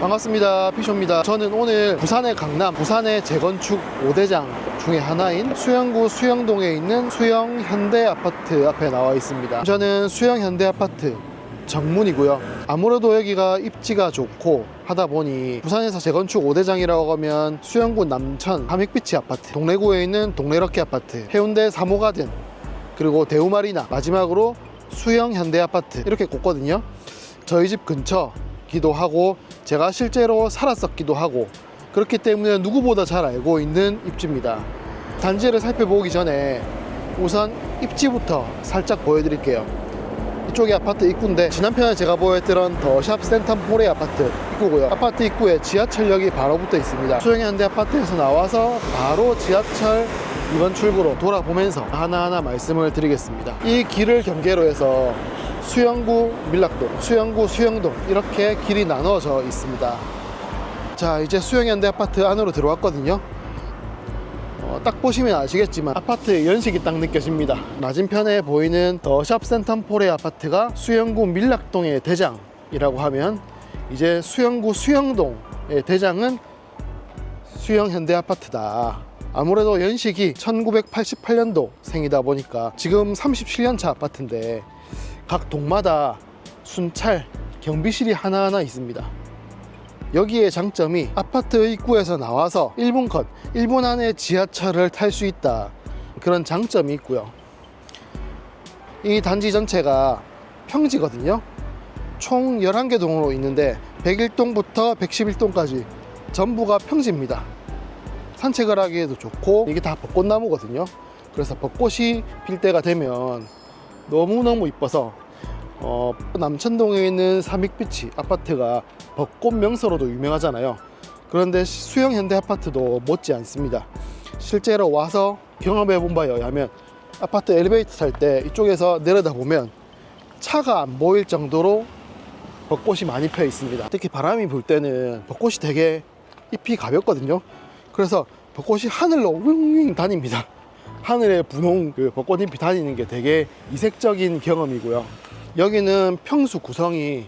반갑습니다. 피쇼입니다. 저는 오늘 부산의 강남, 부산의 재건축 5대장 중에 하나인 수영구 수영동에 있는 수영현대아파트 앞에 나와 있습니다. 저는 수영현대아파트 정문이고요. 아무래도 여기가 입지가 좋고 하다 보니 부산에서 재건축 5대장이라고 하면 수영구 남천 하믹비치 아파트, 동래구에 있는 동래럭키 아파트, 해운대 3호가든, 그리고 대우마리나, 마지막으로 수영현대아파트 이렇게 꼽거든요. 저희 집 근처기도 하고 제가 실제로 살았었기도 하고 그렇기 때문에 누구보다 잘 알고 있는 입지입니다. 단지를 살펴보기 전에 우선 입지부터 살짝 보여드릴게요. 이쪽이 아파트 입구인데 지난편에 제가 보여드렸던 더샵 센텀포레 아파트 입구고요. 아파트 입구에 지하철역이 바로 붙어 있습니다. 수영현대 아파트에서 나와서 바로 지하철 2번 출구로 돌아보면서 하나하나 말씀을 드리겠습니다. 이 길을 경계로 해서 수영구 밀락동, 수영구 수영동 이렇게 길이 나눠져 있습니다. 자, 이제 수영현대 아파트 안으로 들어왔거든요. 딱 보시면 아시겠지만 아파트의 연식이 딱 느껴집니다. 맞은편에 보이는 더샵 센텀포레 아파트가 수영구 밀락동의 대장이라고 하면, 이제 수영구 수영동의 대장은 수영현대 아파트다. 아무래도 연식이 1988년도 생이다 보니까 지금 37년차 아파트인데 각 동마다 순찰, 경비실이 하나하나 있습니다. 여기에 장점이 아파트 입구에서 나와서 1분 컷, 1분 안에 지하철을 탈 수 있다, 그런 장점이 있고요. 이 단지 전체가 평지거든요. 총 11개 동으로 있는데 101동부터 111동까지 전부가 평지입니다. 산책을 하기에도 좋고 이게 다 벚꽃나무거든요. 그래서 벚꽃이 필 때가 되면 너무너무 이뻐서 남천동에 있는 사믹비치 아파트가 벚꽃 명소로도 유명하잖아요. 그런데 수영현대 아파트도 못지 않습니다. 실제로 와서 경험해 본 바에 의하면 아파트 엘리베이터 탈 때 이쪽에서 내려다 보면 차가 안 보일 정도로 벚꽃이 많이 펴 있습니다. 특히 바람이 불 때는 벚꽃이 되게 잎이 가볍거든요. 그래서 벚꽃이 하늘로 윙윙 다닙니다. 하늘에 분홍 벚꽃잎이 다니는 게 되게 이색적인 경험이고요. 여기는 평수 구성이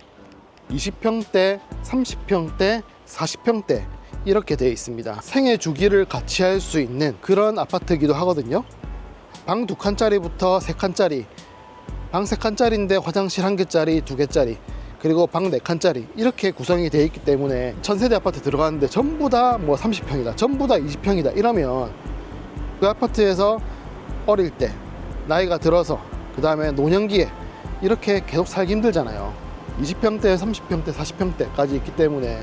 20평대, 30평대, 40평대 이렇게 되어 있습니다. 생애 주기를 같이 할 수 있는 그런 아파트이기도 하거든요. 방 2칸짜리부터 3칸짜리, 방 3칸짜리인데 화장실 1개짜리, 2개짜리, 그리고 방 4칸짜리 이렇게 구성이 되어 있기 때문에 천세대 아파트 들어가는데 전부 다 뭐 30평이다, 전부 다 20평이다 이러면 그 아파트에서 어릴 때, 나이가 들어서, 그 다음에 노년기에 이렇게 계속 살기 힘들잖아요. 20평대, 30평대, 40평대까지 있기 때문에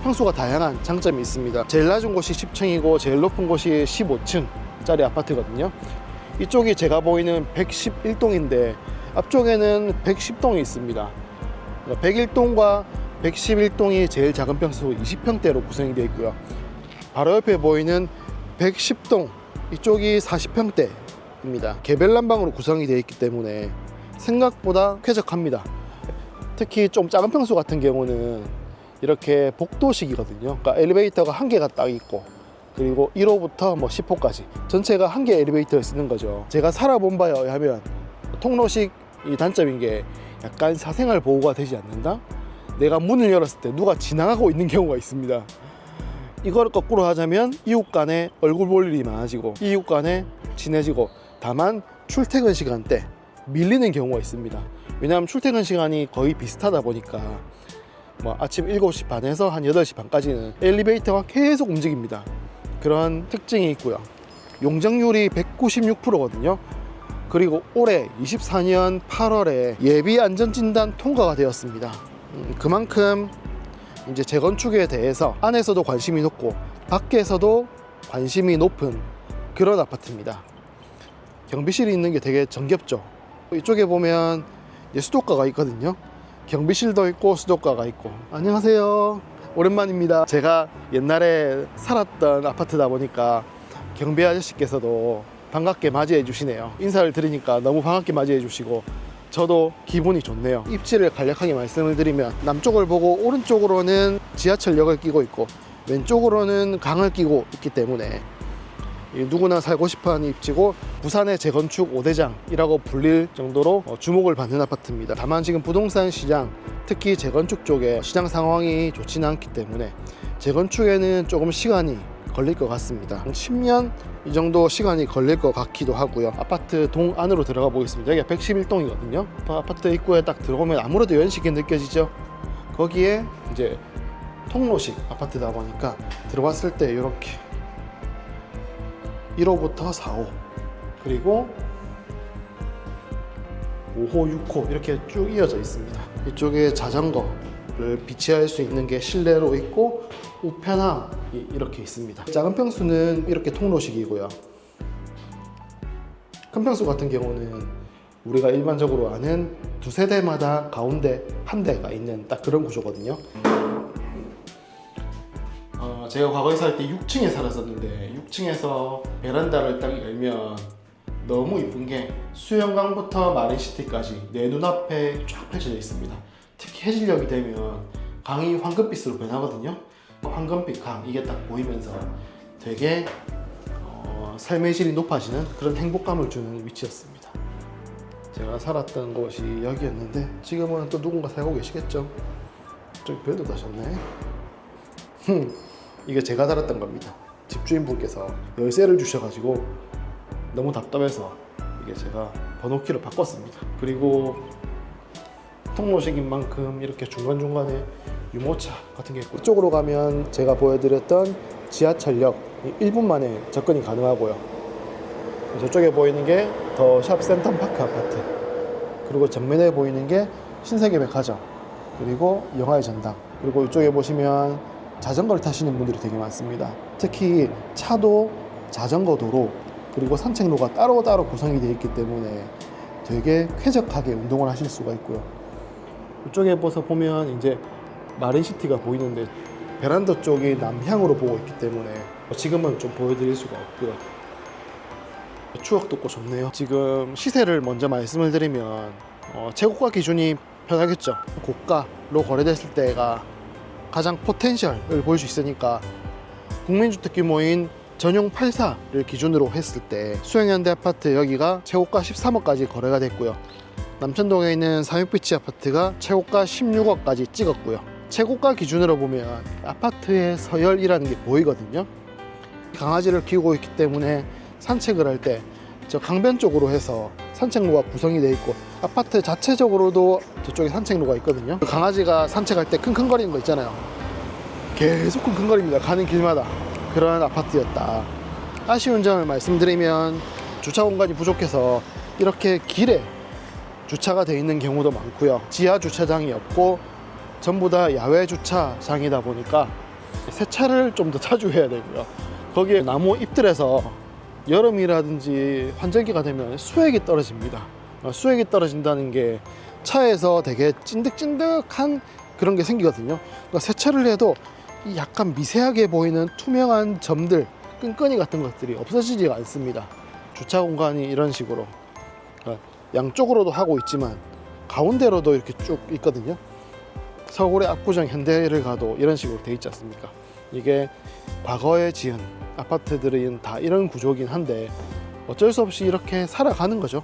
평수가 다양한 장점이 있습니다. 제일 낮은 곳이 10층이고 제일 높은 곳이 15층짜리 아파트거든요. 이쪽이 제가 보이는 111동인데 앞쪽에는 110동이 있습니다. 101동과 111동이 제일 작은 평수 20평대로 구성이 되어 있고요. 바로 옆에 보이는 110동 이쪽이 40평대입니다. 개별 난방으로 구성이 되어 있기 때문에 생각보다 쾌적합니다. 특히 좀 작은 평수 같은 경우는 이렇게 복도식이거든요. 그러니까 엘리베이터가 1개가 딱 있고, 그리고 1호부터 뭐 10호까지 전체가 1개 엘리베이터를 쓰는 거죠. 제가 살아본 바에 의하면 통로식 이 단점인 게 약간 사생활 보호가 되지 않는다? 내가 문을 열었을 때 누가 지나가고 있는 경우가 있습니다. 이걸 거꾸로 하자면 이웃 간에 얼굴 볼 일이 많아지고 이웃 간에 친해지고, 다만 출퇴근 시간대 밀리는 경우가 있습니다. 왜냐하면 출퇴근 시간이 거의 비슷하다 보니까 뭐 아침 7시 반에서 한 8시 반까지는 엘리베이터가 계속 움직입니다. 그런 특징이 있고요. 용적률이 196%거든요. 그리고 올해 24년 8월에 예비 안전진단 통과가 되었습니다. 그만큼 이제 재건축에 대해서 안에서도 관심이 높고 밖에서도 관심이 높은 그런 아파트입니다. 경비실이 있는 게 되게 정겹죠. 이쪽에 보면 이제 수도가가 있거든요. 경비실도 있고 수도가가 있고. 안녕하세요, 오랜만입니다. 제가 옛날에 살았던 아파트다 보니까 경비 아저씨께서도 반갑게 맞이해 주시네요. 인사를 드리니까 너무 반갑게 맞이해 주시고 저도 기분이 좋네요. 입지를 간략하게 말씀을 드리면 남쪽을 보고 오른쪽으로는 지하철역을 끼고 있고 왼쪽으로는 강을 끼고 있기 때문에 누구나 살고 싶어하는 입지고 부산의 재건축 5대장이라고 불릴 정도로 주목을 받는 아파트입니다. 다만 지금 부동산 시장, 특히 재건축 쪽에 시장 상황이 좋지는 않기 때문에 재건축에는 조금 시간이 걸릴 것 같습니다. 10년 이 정도 시간이 걸릴 것 같기도 하고요. 아파트 동 안으로 들어가 보겠습니다. 여기가 111동이거든요. 아파트 입구에 딱 들어오면 아무래도 연식이 느껴지죠. 거기에 이제 통로식 아파트다 보니까 들어왔을 때 이렇게 1호부터 4호 그리고 5호, 6호 이렇게 쭉 이어져 있습니다. 이쪽에 자전거를 비치할 수 있는 게 실내로 있고 우편함이 이렇게 있습니다. 작은 평수는 이렇게 통로식이고요. 큰 평수 같은 경우는 우리가 일반적으로 아는 두 세대마다 가운데 한 대가 있는 딱 그런 구조거든요. 제가 과거에 살 때 6층에 살았었는데 6층에서 베란다를 딱 열면 너무 이쁜 게 수영강부터 마린시티까지 내 눈앞에 쫙 펼쳐져 있습니다. 특히 해질녘이 되면 강이 황금빛으로 변하거든요. 황금빛 강 이게 딱 보이면서 되게 삶의 질이 높아지는 그런 행복감을 주는 위치였습니다. 제가 살았던 곳이 여기였는데 지금은 또 누군가 살고 계시겠죠. 저기 별도 다셨네. 이게 제가 살았던 겁니다. 집주인분께서 열쇠를 주셔가지고 너무 답답해서 이게 제가 번호키를 바꿨습니다. 그리고 통로식인 만큼 이렇게 중간중간에 유모차 같은 게 있고 이쪽으로 가면 제가 보여드렸던 지하철역 1분 만에 접근이 가능하고요. 저쪽에 보이는 게 더 샵 센텀파크 아파트, 그리고 전면에 보이는 게 신세계백화점, 그리고 영화의 전당, 그리고 이쪽에 보시면 자전거를 타시는 분들이 되게 많습니다. 특히 차도 자전거 도로 그리고 산책로가 따로따로 구성이 되어 있기 때문에 되게 쾌적하게 운동을 하실 수가 있고요. 이쪽에 보면 이제 마린시티가 보이는데 베란다 쪽이 남향으로 보고 있기 때문에 지금은 좀 보여드릴 수가 없고요. 추억 돋고 좋네요. 지금 시세를 먼저 말씀을 드리면 최고가 기준이 편하겠죠. 고가로 거래됐을 때가 가장 포텐셜을 보일 수 있으니까 국민주택 규모인 전용 84를 기준으로 했을 때 수영현대 아파트 여기가 최고가 13억까지 거래가 됐고요. 남천동에 있는 삼육비치 아파트가 최고가 16억까지 찍었고요. 최고가 기준으로 보면 아파트의 서열이라는 게 보이거든요. 강아지를 키우고 있기 때문에 산책을 할 때 저 강변 쪽으로 해서 산책로가 구성이 되어 있고 아파트 자체적으로도 저쪽에 산책로가 있거든요. 강아지가 산책할 때 킁킁거리는 거 있잖아요. 계속 킁킁거립니다. 가는 길마다. 그런 아파트였다. 아쉬운 점을 말씀드리면 주차 공간이 부족해서 이렇게 길에 주차가 되어 있는 경우도 많고요. 지하 주차장이 없고 전부 다 야외 주차장이다 보니까 세차를 좀 더 자주 해야 되고요. 거기에 나무 잎들에서 여름이라든지 환절기가 되면 수액이 떨어집니다. 수액이 떨어진다는 게 차에서 되게 찐득찐득한 그런 게 생기거든요. 그러니까 세차를 해도 이 약간 미세하게 보이는 투명한 점들, 끈끈이 같은 것들이 없어지지가 않습니다. 주차 공간이 이런 식으로 그러니까 양쪽으로도 하고 있지만 가운데로도 이렇게 쭉 있거든요. 서울의 압구정 현대를 가도 이런 식으로 돼 있지 않습니까? 이게 과거에 지은 아파트들은 다 이런 구조긴 한데 어쩔 수 없이 이렇게 살아가는 거죠.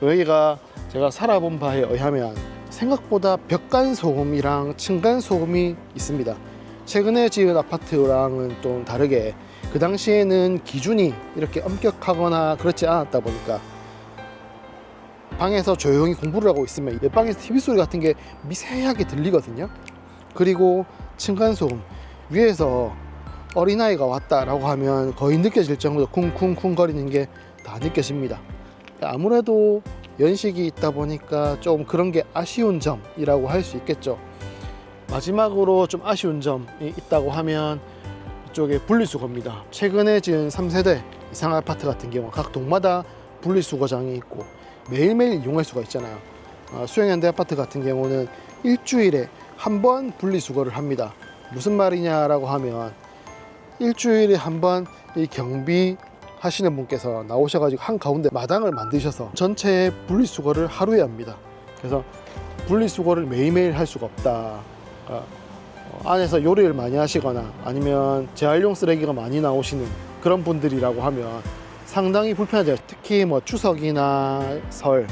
여기가 제가 살아본 바에 의하면 생각보다 벽간 소음이랑 층간 소음이 있습니다. 최근에 지은 아파트랑은 좀 다르게 그 당시에는 기준이 이렇게 엄격하거나 그렇지 않았다 보니까 방에서 조용히 공부를 하고 있으면 옆방에서 TV 소리 같은 게 미세하게 들리거든요. 그리고 층간소음, 위에서 어린아이가 왔다라고 하면 거의 느껴질 정도로 쿵쿵쿵 거리는 게 다 느껴집니다. 아무래도 연식이 있다 보니까 좀 그런 게 아쉬운 점이라고 할 수 있겠죠. 마지막으로 좀 아쉬운 점이 있다고 하면 이쪽에 분리수거입니다. 최근에 지은 3세대 이상 아파트 같은 경우 각 동마다 분리수거장이 있고 매일매일 이용할 수가 있잖아요. 수영현대 아파트 같은 경우는 일주일에 한 번 분리수거를 합니다. 무슨 말이냐라고 하면 일주일에 한 번 이 경비 하시는 분께서 나오셔가지고 한 가운데 마당을 만드셔서 전체 분리수거를 하루에 합니다. 그래서 분리수거를 매일매일 할 수가 없다. 안에서 요리를 많이 하시거나 아니면 재활용 쓰레기가 많이 나오시는 그런 분들이라고 하면 상당히 불편하죠. 특히 뭐 추석이나 설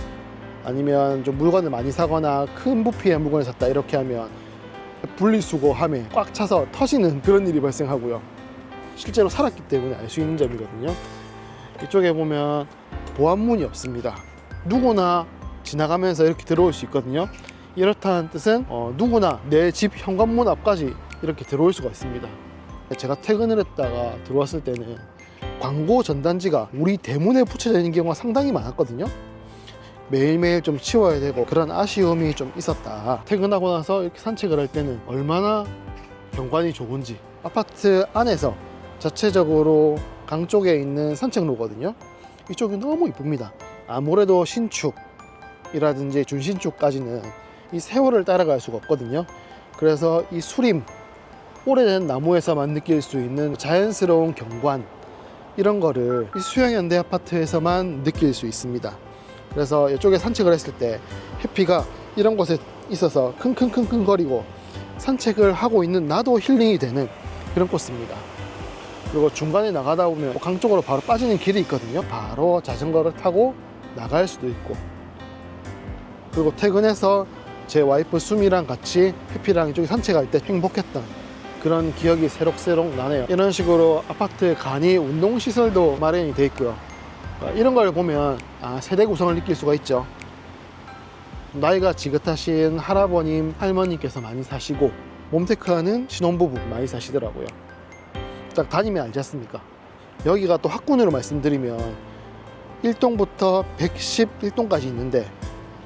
아니면 좀 물건을 많이 사거나 큰 부피의 물건을 샀다 이렇게 하면 분리수거함에 꽉 차서 터지는 그런 일이 발생하고요. 실제로 살았기 때문에 알 수 있는 점이거든요. 이쪽에 보면 보안문이 없습니다. 누구나 지나가면서 이렇게 들어올 수 있거든요. 이렇다는 뜻은 누구나 내 집 현관문 앞까지 이렇게 들어올 수가 있습니다. 제가 퇴근을 했다가 들어왔을 때는 광고 전단지가 우리 대문에 붙여져 있는 경우가 상당히 많았거든요. 매일매일 좀 치워야 되고 그런 아쉬움이 좀 있었다. 퇴근하고 나서 이렇게 산책을 할 때는 얼마나 경관이 좋은지. 아파트 안에서 자체적으로 강 쪽에 있는 산책로거든요. 이쪽이 너무 이쁩니다. 아무래도 신축이라든지 준신축까지는 이 세월을 따라갈 수가 없거든요. 그래서 이 수림, 오래된 나무에서만 느낄 수 있는 자연스러운 경관, 이런 거를 이 수영현대 아파트에서만 느낄 수 있습니다. 그래서 이쪽에 산책을 했을 때 해피가 이런 곳에 있어서 킁킁킁킁 거리고 산책을 하고 있는 나도 힐링이 되는 그런 코스입니다. 그리고 중간에 나가다 보면 강 쪽으로 바로 빠지는 길이 있거든요. 바로 자전거를 타고 나갈 수도 있고, 그리고 퇴근해서 제 와이프 수미랑 같이 해피랑 이쪽에 산책할 때 행복했던 그런 기억이 새록새록 나네요. 이런 식으로 아파트 간이 운동시설도 마련이 돼 있고요. 이런 걸 보면 세대 구성을 느낄 수가 있죠. 나이가 지긋하신 할아버님, 할머니께서 많이 사시고 몸테크하는 신혼부부 많이 사시더라고요. 딱 다니면 알지 않습니까? 여기가 또 학군으로 말씀드리면 1동부터 111동까지 있는데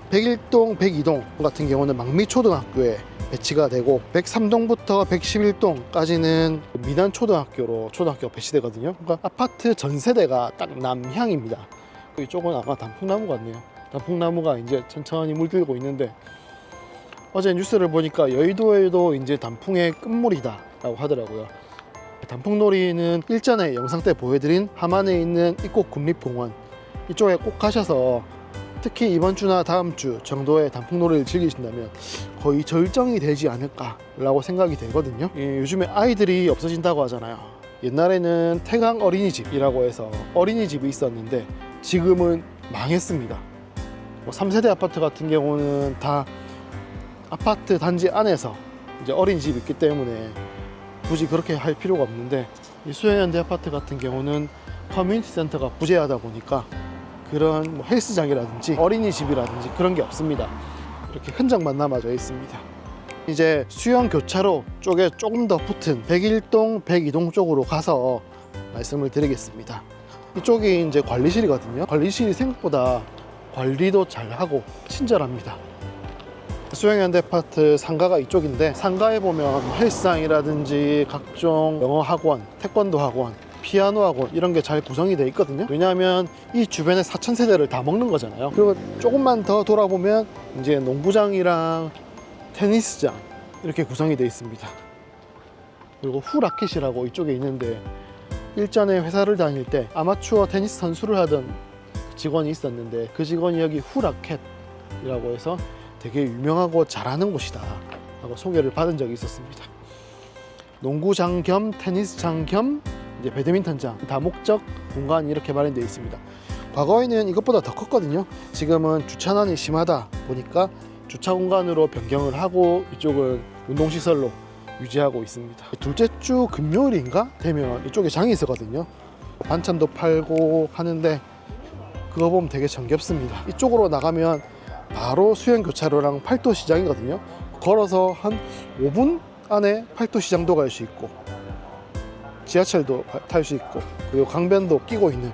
101동, 102동 같은 경우는 망미초등학교에 배치가 되고 103동부터 111동까지는 미단초등학교로 초등학교가 배치되거든요. 그러니까 아파트 전 세대가 딱 남향입니다. 이쪽은 아마 단풍나무 같네요. 단풍나무가 이제 천천히 물들고 있는데, 어제 뉴스를 보니까 여의도에도 이제 단풍의 끝물이다 라고 하더라고요. 단풍놀이는 일전에 영상 때 보여드린 함안에 있는 입곡 국립공원 이쪽에 꼭 가셔서 특히 이번 주나 다음 주 정도에 단풍놀이를 즐기신다면 거의 절정이 되지 않을까 라고 생각이 되거든요. 요즘에 아이들이 없어진다고 하잖아요. 옛날에는 태강 어린이집이라고 해서 어린이집이 있었는데 지금은 망했습니다. 3세대 아파트 같은 경우는 다 아파트 단지 안에서 이제 어린이집이 있기 때문에 굳이 그렇게 할 필요가 없는데, 이 수영현대 아파트 같은 경우는 커뮤니티 센터가 부재하다 보니까 그런 헬스장이라든지 어린이집이라든지 그런 게 없습니다. 이렇게 흔적만 남아져 있습니다. 이제 수영 교차로 쪽에 조금 더 붙은 101동, 102동 쪽으로 가서 말씀을 드리겠습니다. 이쪽이 이제 관리실이거든요. 관리실이 생각보다 관리도 잘하고 친절합니다. 수영현대 아파트 상가가 이쪽인데, 상가에 보면 헬스장이라든지 각종 영어 학원, 태권도 학원, 피아노 학원 이런 게 잘 구성이 되어 있거든요. 왜냐하면 이 주변에 4,000세대를 다 먹는 거잖아요. 그리고 조금만 더 돌아보면 이제 농구장이랑 테니스장 이렇게 구성이 되어 있습니다. 그리고 후라켓이라고 이쪽에 있는데, 일전에 회사를 다닐 때 아마추어 테니스 선수를 하던 직원이 있었는데 그 직원이 여기 후라켓이라고 해서 되게 유명하고 잘하는 곳이다 하고 소개를 받은 적이 있었습니다. 농구장 겸 테니스장 겸 이제 배드민턴장, 다목적 공간이 이렇게 마련되어 있습니다. 과거에는 이것보다 더 컸거든요. 지금은 주차난이 심하다 보니까 주차 공간으로 변경을 하고 이쪽은 운동시설로 유지하고 있습니다. 둘째 주 금요일인가 되면 이쪽에 장이 있었거든요. 반찬도 팔고 하는데 그거 보면 되게 정겹습니다. 이쪽으로 나가면 바로 수영교차로랑 팔도시장이거든요. 걸어서 한 5분 안에 팔도시장도 갈 수 있고 지하철도 탈 수 있고, 그리고 강변도 끼고 있는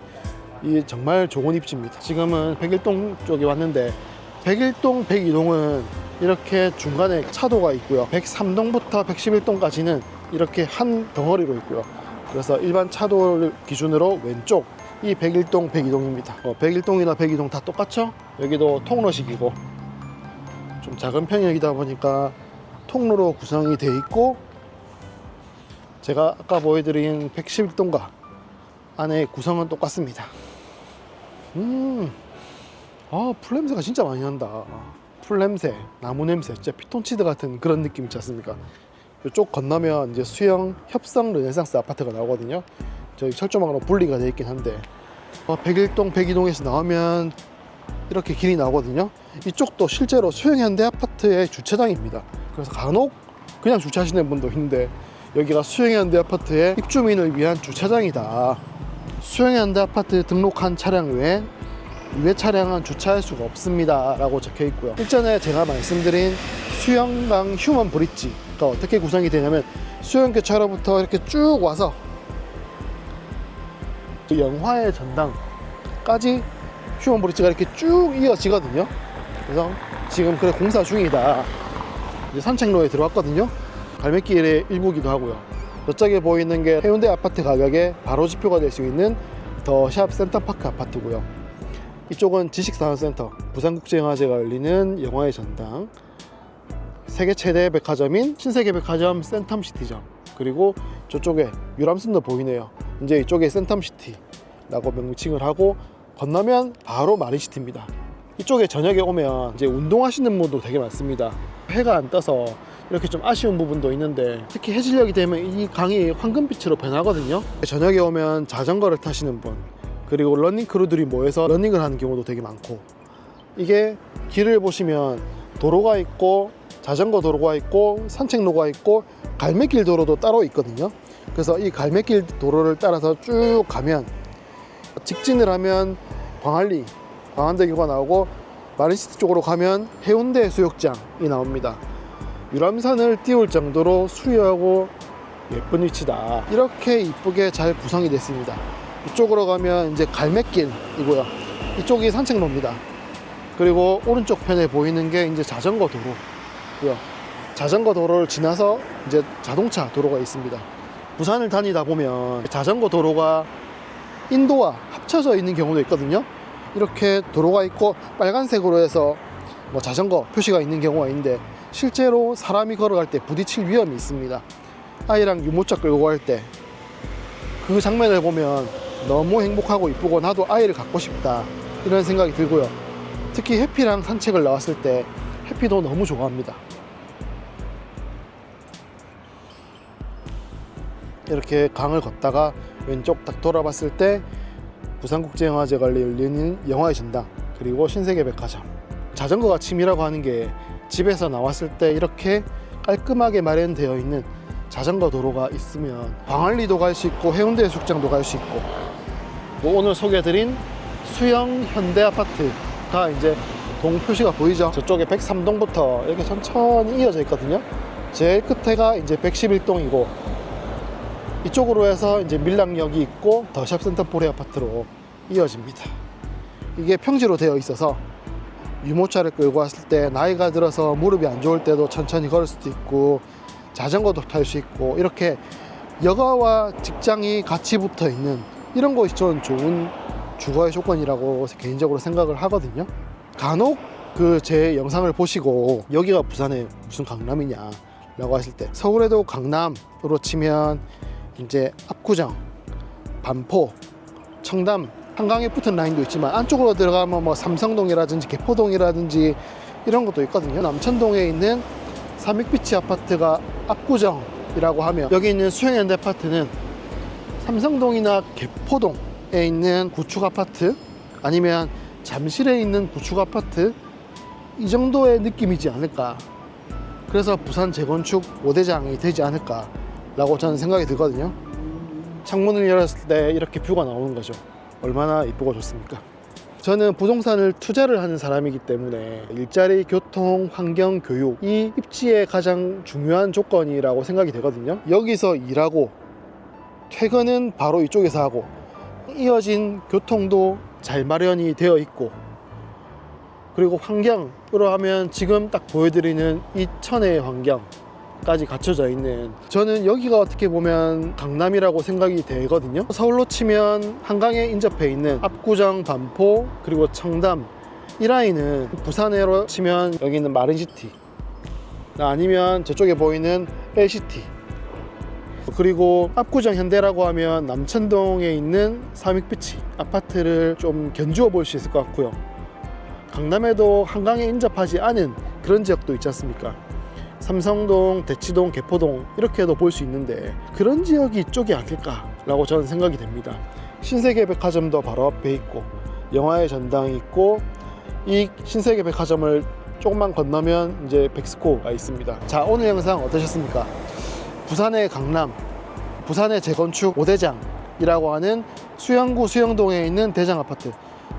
이 정말 좋은 입지입니다. 지금은 101동 쪽에 왔는데 101동, 102동은 이렇게 중간에 차도가 있고요. 103동부터 111동까지는 이렇게 한 덩어리로 있고요. 그래서 일반 차도를 기준으로 왼쪽 이 101동, 102동입니다. 101동이나 102동 다 똑같죠? 여기도 통로식이고 좀 작은 편이다 보니까 통로로 구성이 돼 있고, 제가 아까 보여드린 111동과 안에 구성은 똑같습니다. 풀냄새가 진짜 많이 난다. 풀냄새, 나무 냄새, 진짜 피톤치드 같은 그런 느낌 있지 않습니까? 이쪽 건너면 이제 수영 협성 르네상스 아파트가 나오거든요. 저희 철조망으로 분리가 되어 있긴 한데 101동, 102동에서 나오면 이렇게 길이 나오거든요. 이쪽도 실제로 수영현대아파트의 주차장입니다. 그래서 간혹 그냥 주차하시는 분도 있는데 여기가 수영현대아파트의 입주민을 위한 주차장이다. 수영현대아파트 등록한 차량 외에 차량은 주차할 수가 없습니다 라고 적혀 있고요. 일전에 제가 말씀드린 수영강 휴먼 브릿지가 어떻게 구성이 되냐면 수영교차로부터 이렇게 쭉 와서 영화의 전당까지 휴먼 브릿지가 이렇게 쭉 이어지거든요. 그래서 지금 그래 공사 중이다. 이제 산책로에 들어왔거든요. 갈매길의 일부기도 하고요. 저쪽에 보이는 게 해운대 아파트 가격의 바로 지표가 될 수 있는 더샵 센터파크 아파트고요. 이쪽은 지식산업센터, 부산국제영화제가 열리는 영화의 전당, 세계 최대 백화점인 신세계백화점 센텀시티점, 그리고 저쪽에 유람선도 보이네요. 이제 이쪽에 센텀시티라고 명칭을 하고 건너면 바로 마린시티입니다. 이쪽에 저녁에 오면 이제 운동하시는 분도 되게 많습니다. 해가 안 떠서 이렇게 좀 아쉬운 부분도 있는데 특히 해질녘이 되면 이 강이 황금빛으로 변하거든요. 저녁에 오면 자전거를 타시는 분, 그리고 러닝 크루들이 모여서 러닝을 하는 경우도 되게 많고, 이게 길을 보시면 도로가 있고 자전거 도로가 있고 산책로가 있고 갈매길 도로도 따로 있거든요. 그래서 이 갈매길 도로를 따라서 쭉 가면 직진을 하면 광안대교가 나오고 마린시티 쪽으로 가면 해운대 수욕장이 나옵니다. 유람선을 띄울 정도로 수려하고 예쁜 위치다. 이렇게 이쁘게 잘 구성이 됐습니다. 이쪽으로 가면 이제 갈매길이고요. 이쪽이 산책로입니다. 그리고 오른쪽 편에 보이는 게 이제 자전거 도로고요. 자전거 도로를 지나서 이제 자동차 도로가 있습니다. 부산을 다니다 보면 자전거 도로가 인도와 합쳐져 있는 경우도 있거든요. 이렇게 도로가 있고 빨간색으로 해서 뭐 자전거 표시가 있는 경우가 있는데 실제로 사람이 걸어갈 때 부딪힐 위험이 있습니다. 아이랑 유모차 끌고 갈 때 그 장면을 보면 너무 행복하고 이쁘고 나도 아이를 갖고 싶다 이런 생각이 들고요. 특히 해피랑 산책을 나왔을 때 해피도 너무 좋아합니다. 이렇게 강을 걷다가 왼쪽 딱 돌아봤을 때 부산국제영화제가 열리는 영화의 전당, 그리고 신세계백화점. 자전거가 취미라고 하는 게 집에서 나왔을 때 이렇게 깔끔하게 마련되어 있는 자전거 도로가 있으면 광안리도 갈 수 있고 해운대 숙장도 갈 수 있고, 뭐 오늘 소개해드린 수영 현대아파트가 이제 동 표시가 보이죠. 저쪽에 103동부터 이렇게 천천히 이어져 있거든요. 제일 끝에가 이제 111동이고 이쪽으로 해서 이제 밀락역이 있고 더샵 센터포레 아파트로 이어집니다. 이게 평지로 되어 있어서 유모차를 끌고 왔을 때 나이가 들어서 무릎이 안 좋을 때도 천천히 걸을 수도 있고 자전거도 탈 수 있고, 이렇게 여가와 직장이 같이 붙어 있는 이런 것이 저는 좋은 주거의 조건이라고 개인적으로 생각을 하거든요. 간혹 그 제 영상을 보시고 여기가 부산에 무슨 강남이냐 라고 하실 때, 서울에도 강남으로 치면 이제 압구정, 반포, 청담, 한강에 붙은 라인도 있지만 안쪽으로 들어가면 뭐 삼성동이라든지 개포동이라든지 이런 것도 있거든요. 남천동에 있는 삼익비치 아파트가 압구정이라고 하면 여기 있는 수영현대 아파트는 삼성동이나 개포동에 있는 구축 아파트, 아니면 잠실에 있는 구축 아파트, 이 정도의 느낌이지 않을까. 그래서 부산 재건축 5대장이 되지 않을까 라고 저는 생각이 들거든요. 창문을 열었을 때 이렇게 뷰가 나오는 거죠. 얼마나 이쁘고 좋습니까? 저는 부동산을 투자를 하는 사람이기 때문에 일자리, 교통, 환경, 교육, 이 입지의 가장 중요한 조건이라고 생각이 되거든요. 여기서 일하고 퇴근은 바로 이쪽에서 하고 이어진 교통도 잘 마련이 되어 있고, 그리고 환경으로 하면 지금 딱 보여드리는 이천의 환경까지 갖춰져 있는, 저는 여기가 어떻게 보면 강남이라고 생각이 되거든요. 서울로 치면 한강에 인접해 있는 압구정, 반포, 그리고 청담, 이 라인은 부산으로 치면 여기 있는 마린시티, 아니면 저쪽에 보이는 LCT, 그리고 압구정 현대라고 하면 남천동에 있는 삼익비치 아파트를 좀 견주어 볼 수 있을 것 같고요. 강남에도 한강에 인접하지 않은 그런 지역도 있지 않습니까? 삼성동, 대치동, 개포동 이렇게도 볼 수 있는데 그런 지역이 이쪽이 아닐까라고 저는 생각이 됩니다. 신세계백화점도 바로 앞에 있고 영화의 전당이 있고 이 신세계 백화점을 조금만 건너면 이제 백스코가 있습니다. 자, 오늘 영상 어떠셨습니까? 부산의 강남, 부산의 재건축 5대장이라고 하는 수영구 수영동에 있는 대장 아파트,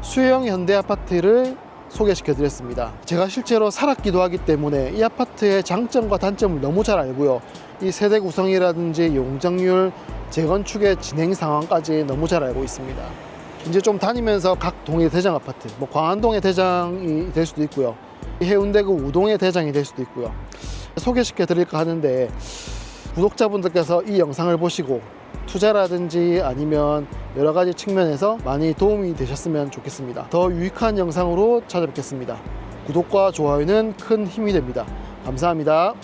수영 현대 아파트를 소개시켜 드렸습니다. 제가 실제로 살았기도 하기 때문에 이 아파트의 장점과 단점을 너무 잘 알고요. 이 세대 구성이라든지 용적률, 재건축의 진행 상황까지 너무 잘 알고 있습니다. 이제 좀 다니면서 각 동의 대장 아파트, 뭐 광안동의 대장이 될 수도 있고요, 해운대구 우동의 대장이 될 수도 있고요, 소개시켜 드릴까 하는데, 구독자분들께서 이 영상을 보시고 투자라든지 아니면 여러 가지 측면에서 많이 도움이 되셨으면 좋겠습니다. 더 유익한 영상으로 찾아뵙겠습니다. 구독과 좋아요는 큰 힘이 됩니다. 감사합니다.